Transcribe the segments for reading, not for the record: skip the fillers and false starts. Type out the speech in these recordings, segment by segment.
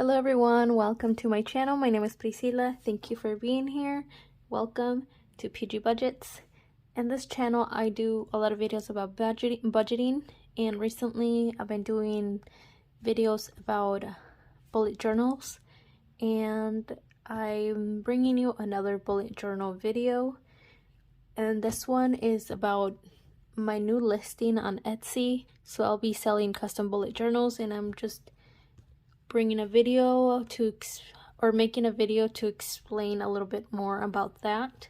Hello everyone, welcome to my channel. My name is Priscilla. Thank you for being here. Welcome to PG Budgets. In this channel I do a lot of videos about budgeting, and recently I've been doing videos about bullet journals, and I'm bringing you another bullet journal video, and this one is about my new listing on Etsy. So I'll be selling custom bullet journals, and I'm just bringing a video making a video to explain a little bit more about that.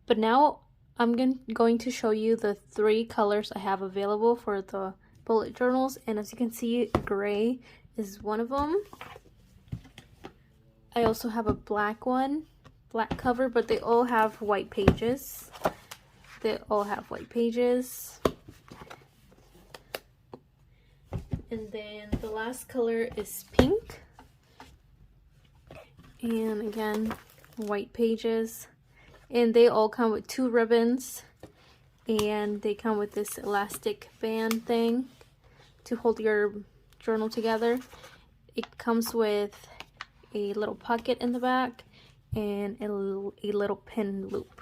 But now I'm going to show you the 3 colors I have available for the bullet journals, and as you can see, gray is one of them. I also have a black one, black cover, but they all have white pages. And then the last color is pink, and again, white pages, and they all come with 2 ribbons, and they come with this elastic band thing to hold your journal together. It comes with a little pocket in the back and a little pin loop,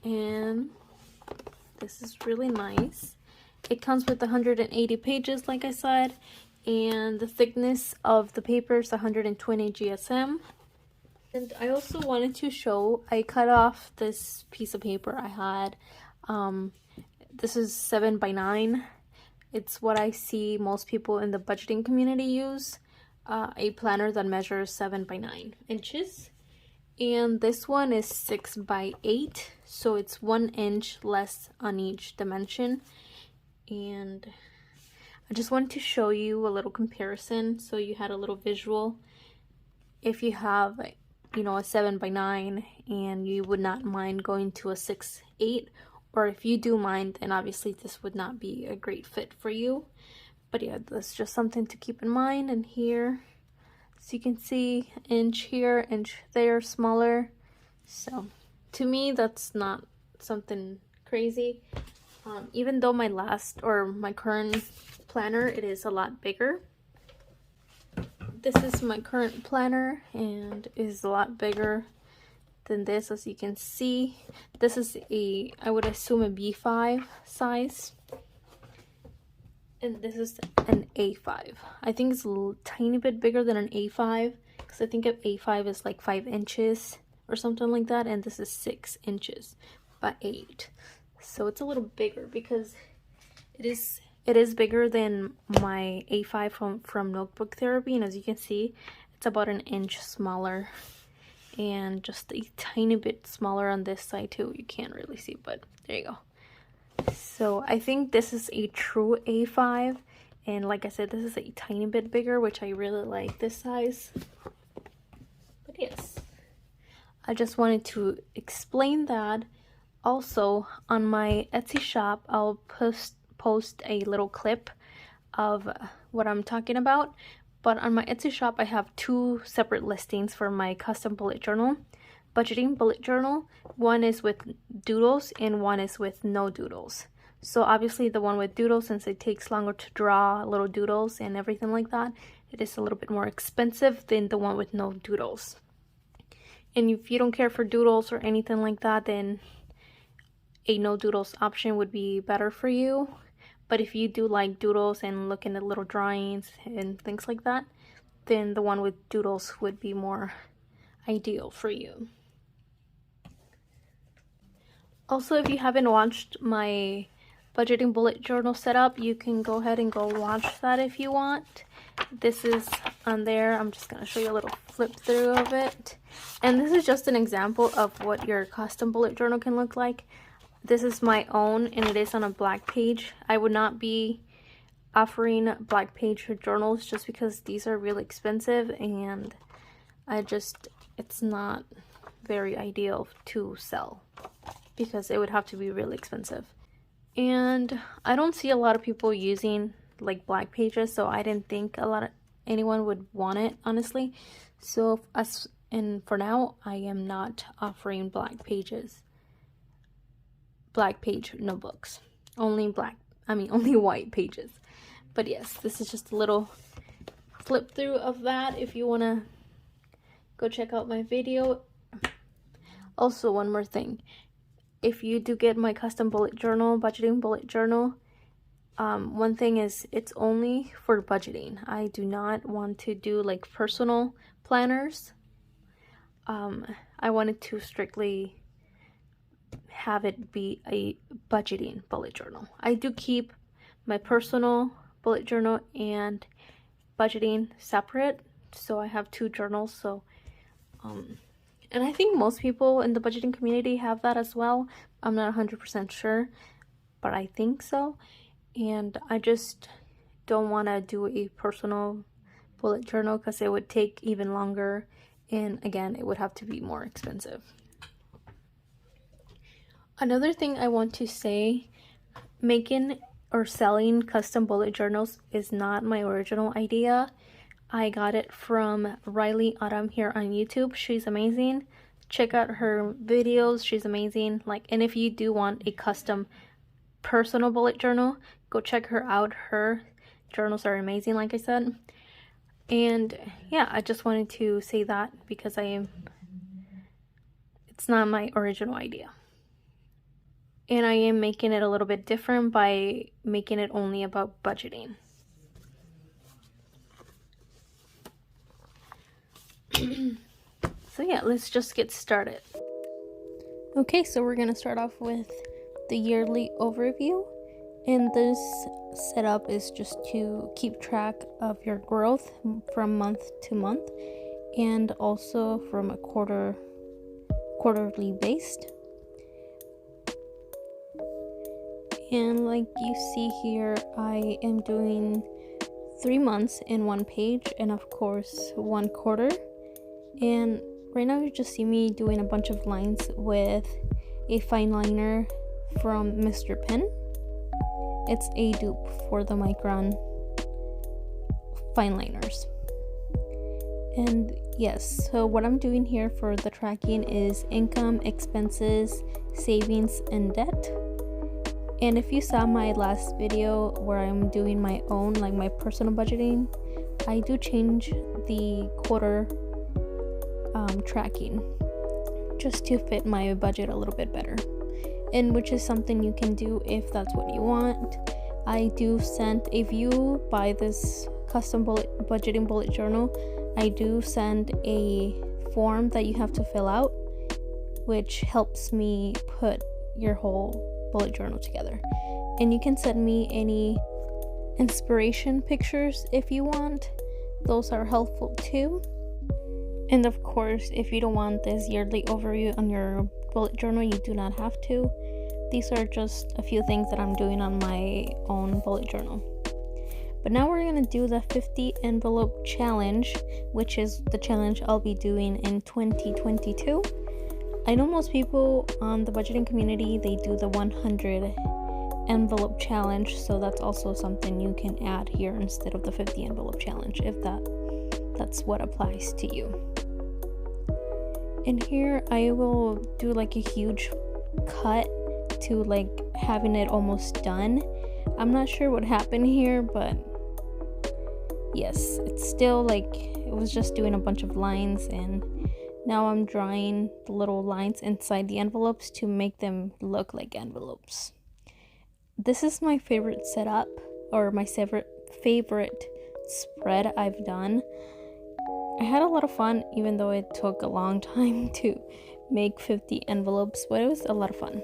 and this is really nice. It comes with 180 pages, like I said, and the thickness of the paper is 120 GSM. And I also wanted to show, I cut off this piece of paper I had. This is 7x9. It's what I see most people in the budgeting community use, a planner that measures 7x9 inches. And this one is 6x8, so it's 1 inch less on each dimension. And I just wanted to show you a little comparison so you had a little visual. If you have, you know, a 7x9 and you would not mind going to a 6/8, or if you do mind, then obviously this would not be a great fit for you. But yeah, that's just something to keep in mind. And here, so you can see, inch here, inch there, smaller. So to me, that's not something crazy. Even though my current planner, it is a lot bigger. This is my current planner and is a lot bigger than this. As you can see, this is I would assume a B5 size, and this is an A5. I think it's a tiny bit bigger than an A5, because I think an A5 is like 5 inches or something like that, and this is 6 inches by 8. So it's a little bigger because it is bigger than my A5 from Notebook Therapy, and as you can see, it's about an inch smaller, and just a tiny bit smaller on this side too. You can't really see, but there you go. So I think this is a true A5, and like I said, this is a tiny bit bigger, which I really like this size. But yes, I just wanted to explain that. Also, on my Etsy shop, I'll post a little clip of what I'm talking about. But on my Etsy shop, I have 2 separate listings for my custom bullet journal, budgeting bullet journal. One is with doodles and one is with no doodles. So obviously the one with doodles, since it takes longer to draw little doodles and everything like that, it is a little bit more expensive than the one with no doodles. And if you don't care for doodles or anything like that, then a no doodles option would be better for you. But if you do like doodles and looking at little drawings and things like that, then the one with doodles would be more ideal for you. Also, if you haven't watched my budgeting bullet journal setup, you can go ahead and go watch that if you want. This is on there. I'm just going to show you a little flip through of it. And this is just an example of what your custom bullet journal can look like. This is my own, and it is on a black page. I would not be offering black page journals just because these are really expensive, and it's not very ideal to sell because it would have to be really expensive. And I don't see a lot of people using like black pages, so I didn't think anyone would want it, honestly. So for now, I am not offering black page notebooks. Only white pages. But yes, this is just a little flip through of that if you want to go check out my video. Also, one more thing. If you do get my custom bullet journal, budgeting bullet journal, one thing is it's only for budgeting. I do not want to do like personal planners. I wanted to strictly have it be a budgeting bullet journal. I do keep my personal bullet journal and budgeting separate, so I have two journals. So and I think most people in the budgeting community have that as well. I'm not 100% sure, but I think so. And I just don't want to do a personal bullet journal because it would take even longer, and again, it would have to be more expensive. Another thing I want to say, making or selling custom bullet journals is not my original idea. I got it from Riley Autumn here on YouTube. She's amazing. Check out her videos. She's amazing. And if you do want a custom personal bullet journal, go check her out. Her journals are amazing, like I said. And yeah, I just wanted to say that because it's not my original idea. And I am making it a little bit different by making it only about budgeting. So yeah, let's just get started. Okay, so we're gonna start off with the yearly overview. And this setup is just to keep track of your growth from month to month, and also from a quarterly based. And like you see here, I am doing 3 months in one page, and of course 1 quarter. And right now you just see me doing a bunch of lines with a fine liner from Mr. Pen. It's a dupe for the Micron fine liners. And yes, so what I'm doing here for the tracking is income, expenses, savings, and debt. And if you saw my last video where I'm doing my own, like my personal budgeting, I do change the quarter tracking just to fit my budget a little bit better, and which is something you can do if that's what you want. I do send, if you buy this custom budgeting bullet journal, I do send a form that you have to fill out, which helps me put your whole bullet journal together. And you can send me any inspiration pictures if you want. Those are helpful too. And of course, if you don't want this yearly overview on your bullet journal, you do not have to. These are just a few things that I'm doing on my own bullet journal. But now we're going to do the 50 envelope challenge, which is the challenge I'll be doing in 2022. I know most people on the budgeting community, they do the 100 envelope challenge, so that's also something you can add here instead of the 50 envelope challenge if that's what applies to you. And here I will do like a huge cut to like having it almost done. I'm not sure what happened here, but yes, it's still like it was just doing a bunch of lines, and now I'm drawing the little lines inside the envelopes to make them look like envelopes. This is my favorite setup, or my favorite spread I've done. I had a lot of fun, even though it took a long time to make 50 envelopes, but it was a lot of fun.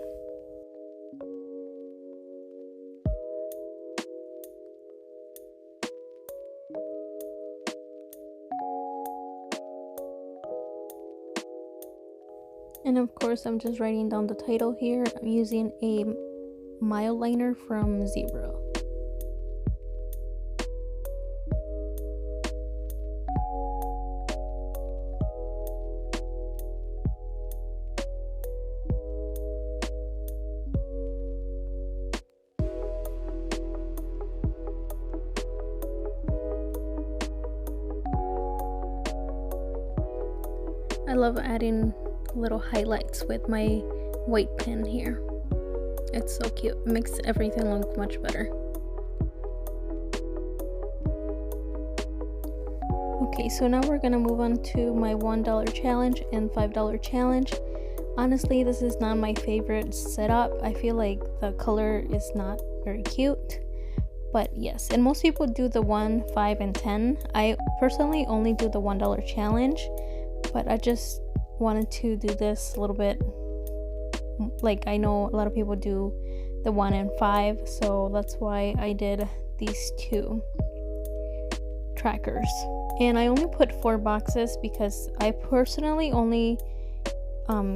And of course, I'm just writing down the title here. I'm using a mile liner from Zebra. I love adding little highlights with my white pen here. It's so cute. It makes everything look much better. Okay, so now we're gonna move on to my $1 challenge and $5 challenge. Honestly, this is not my favorite setup. I feel like the color is not very cute. But yes, and most people do the 1, 5, and 10. I personally only do the $1 challenge, but I just wanted to do this a little bit. Like, I know a lot of people do the 1 and 5, so that's why I did these 2 trackers. And I only put 4 boxes because I personally only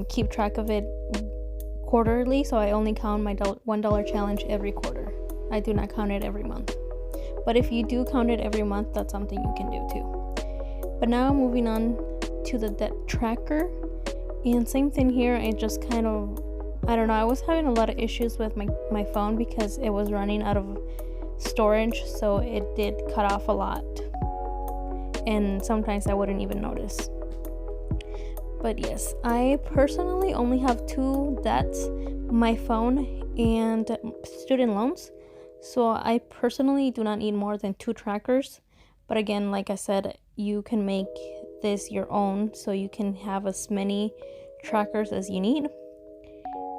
keep track of it quarterly, so I only count my $1 challenge every quarter. I do not count it every month. But if you do count it every month, that's something you can do too. But now moving on to the debt tracker. And same thing here, I just kind of, I don't know, I was having a lot of issues with my phone because it was running out of storage, so it did cut off a lot. And sometimes I wouldn't even notice. But yes, I personally only have 2 debts, my phone and student loans. So I personally do not need more than 2 trackers. But again, like I said, you can make this your own, so you can have as many trackers as you need.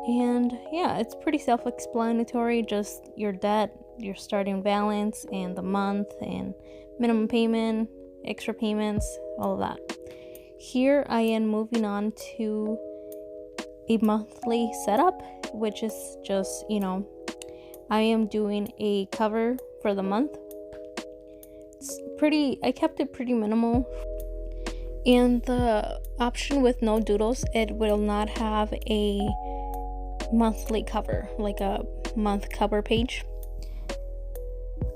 And yeah, it's pretty self-explanatory, just your debt, your starting balance, and the month, and minimum payment, extra payments, all of that. Here I am moving on to a monthly setup, which is just, I am doing a cover for the month. I kept it pretty minimal. And the option with no doodles, it will not have a monthly cover, like a month cover page.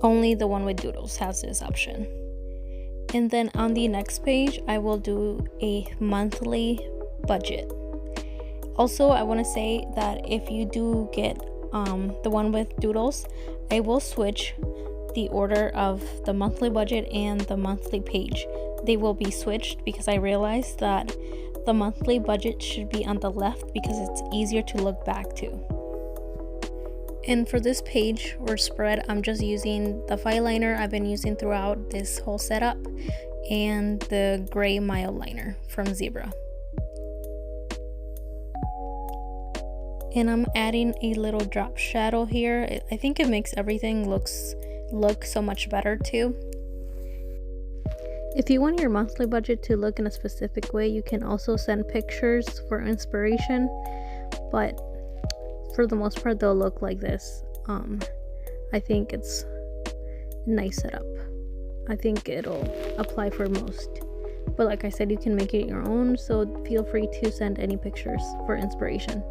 Only the one with doodles has this option. And then on the next page, I will do a monthly budget. Also, I want to say that if you do get the one with doodles, I will switch the order of the monthly budget and the monthly page. They will be switched because I realized that the monthly budget should be on the left because it's easier to look back to. And for this page or spread, I'm just using the file liner I've been using throughout this whole setup and the gray mild liner from Zebra. And I'm adding a little drop shadow here. I think it makes everything look so much better too. If you want your monthly budget to look in a specific way, you can also send pictures for inspiration, but for the most part they'll look like this. I think it's a nice setup. I think it'll apply for most, but like I said, you can make it your own, so feel free to send any pictures for inspiration.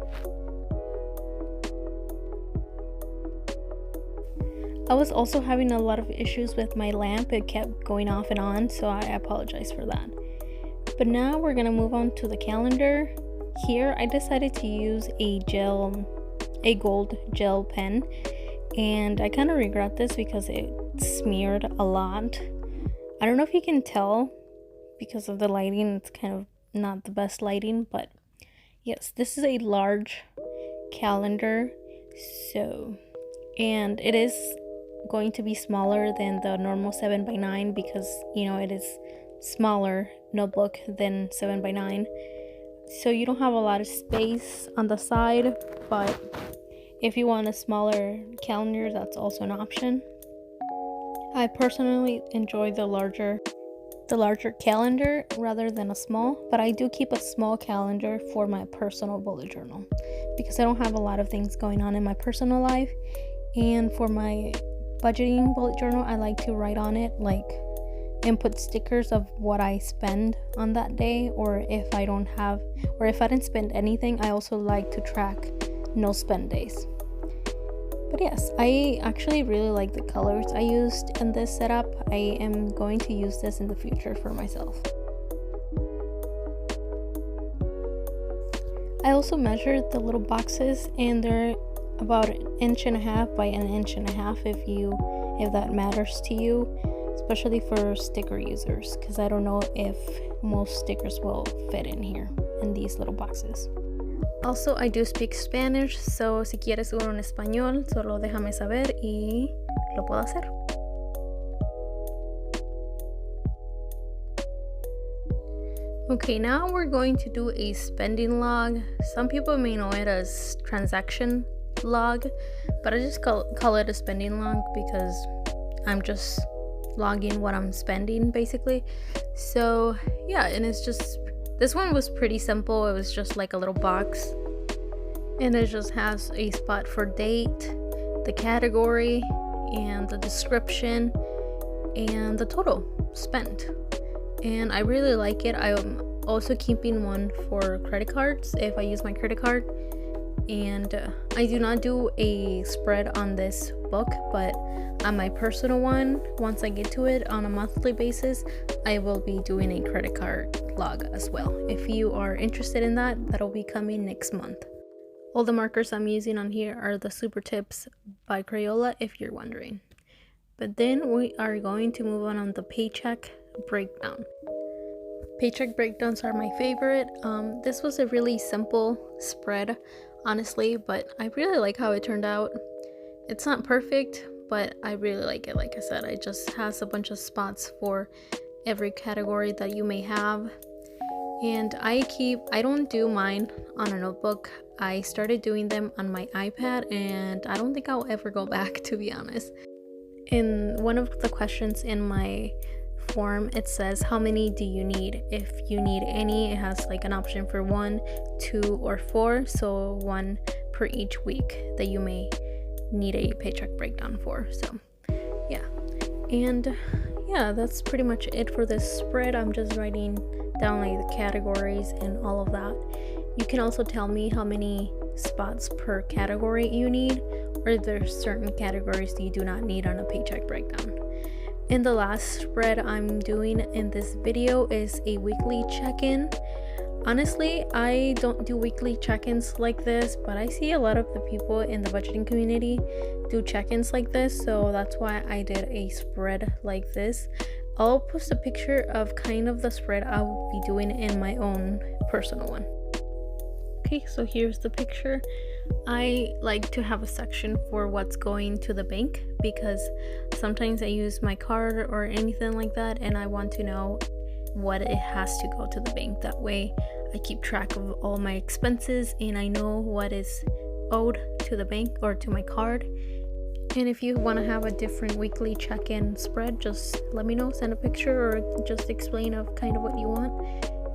I was also having a lot of issues with my lamp. It kept going off and on, so I apologize for that. But now we're gonna move on to the calendar. Here I decided to use a gold gel pen, and I kind of regret this because it smeared a lot. I don't know if you can tell because of the lighting, it's kind of not the best lighting, but yes, this is a large calendar, and it is going to be smaller than the normal 7x9 because it is smaller notebook than 7x9, so you don't have a lot of space on the side. But if you want a smaller calendar, that's also an option. I personally enjoy the larger calendar rather than a small, but I do keep a small calendar for my personal bullet journal because I don't have a lot of things going on in my personal life. And for my budgeting bullet journal, I like to write on it, and put stickers of what I spend on that day, or if I didn't spend anything, I also like to track no spend days. But yes, I actually really like the colors I used in this setup. I am going to use this in the future for myself. I also measured the little boxes, and they're about 1.5 inches by 1.5 inches if that matters to you, especially for sticker users, because I don't know if most stickers will fit in here in these little boxes. Also, I do speak Spanish, so si quieres uno en español, solo déjame saber y lo puedo hacer. Okay, now we're going to do a spending log. Some people may know it as transaction log, but I just call it a spending log because I'm just logging what I'm spending basically. So yeah, and it's just, this one was pretty simple. It was just like a little box, and it just has a spot for date, the category, and the description, and the total spent. And I really like it. I'm also keeping one for credit cards if I use my credit card. And I do not do a spread on this book, but on my personal one, once I get to it on a monthly basis, I will be doing a credit card log as well. If you are interested in that, that'll be coming next month. All the markers I'm using on here are the Super Tips by Crayola, if you're wondering. But then we are going to move on the paycheck breakdown. Paycheck breakdowns are my favorite. This was a really simple spread, honestly, but I really like how it turned out. It's not perfect, but I really like it. Like I said, it just has a bunch of spots for every category that you may have. And I don't do mine on a notebook. I started doing them on my iPad, and I don't think I'll ever go back, to be honest. In one of the questions in my form, it says how many do you need. If you need any, it has like an option for 1, 2, or 4, so 1 per each week that you may need a paycheck breakdown for. So yeah, and yeah, that's pretty much it for this spread. I'm just writing down like the categories and all of that. You can also tell me how many spots per category you need, or if there's certain categories that you do not need on a paycheck breakdown. And the last spread I'm doing in this video is a weekly check-in. Honestly, I don't do weekly check-ins like this, but I see a lot of the people in the budgeting community do check-ins like this, so that's why I did a spread like this. I'll post a picture of kind of the spread I'll be doing in my own personal one. Okay, so here's the picture. I like to have a section for what's going to the bank because sometimes I use my card or anything like that, and I want to know what it has to go to the bank. That way I keep track of all my expenses and I know what is owed to the bank or to my card. And if you want to have a different weekly check-in spread, just let me know, send a picture, or just explain of kind of what you want,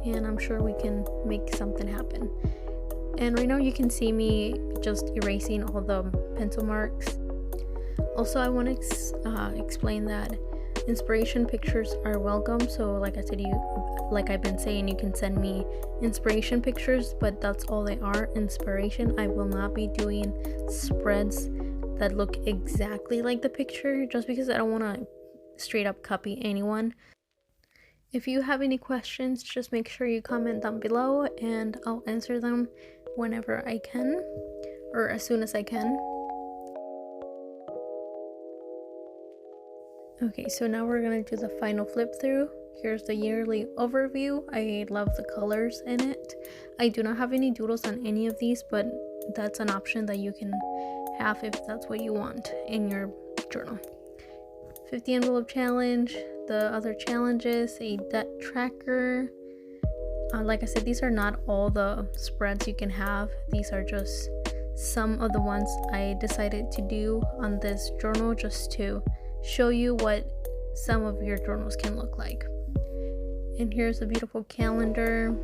and I'm sure we can make something happen. And right now you can see me just erasing all the pencil marks. Also, I want to explain that inspiration pictures are welcome. So like I said, like I've been saying, you can send me inspiration pictures, but that's all they are, inspiration. I will not be doing spreads that look exactly like the picture, just because I don't want to straight up copy anyone. If you have any questions, just make sure you comment down below and I'll answer them whenever I can, or as soon as I can. Okay, so now we're gonna do the final flip through. Here's the yearly overview. I love the colors in it. I do not have any doodles on any of these, but that's an option that you can have if that's what you want in your journal. 50 envelope challenge, the other challenges, a debt tracker. Like I said, these are not all the spreads you can have. These are just some of the ones I decided to do on this journal, just to show you what some of your journals can look like. And here's a beautiful calendar.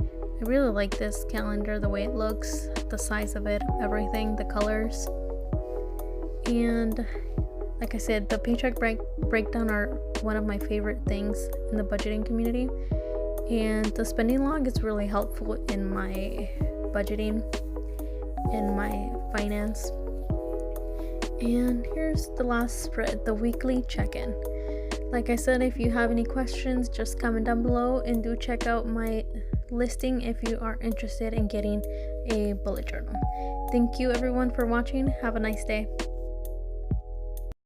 I really like this calendar, the way it looks, the size of it, everything, the colors. And like I said, the paycheck breakdown are one of my favorite things in the budgeting community. And the spending log is really helpful in my budgeting and my finance. And here's the last spread, the weekly check-in. Like I said, if you have any questions, just comment down below, and do check out my listing if you are interested in getting a bullet journal. Thank you everyone for watching. Have a nice day.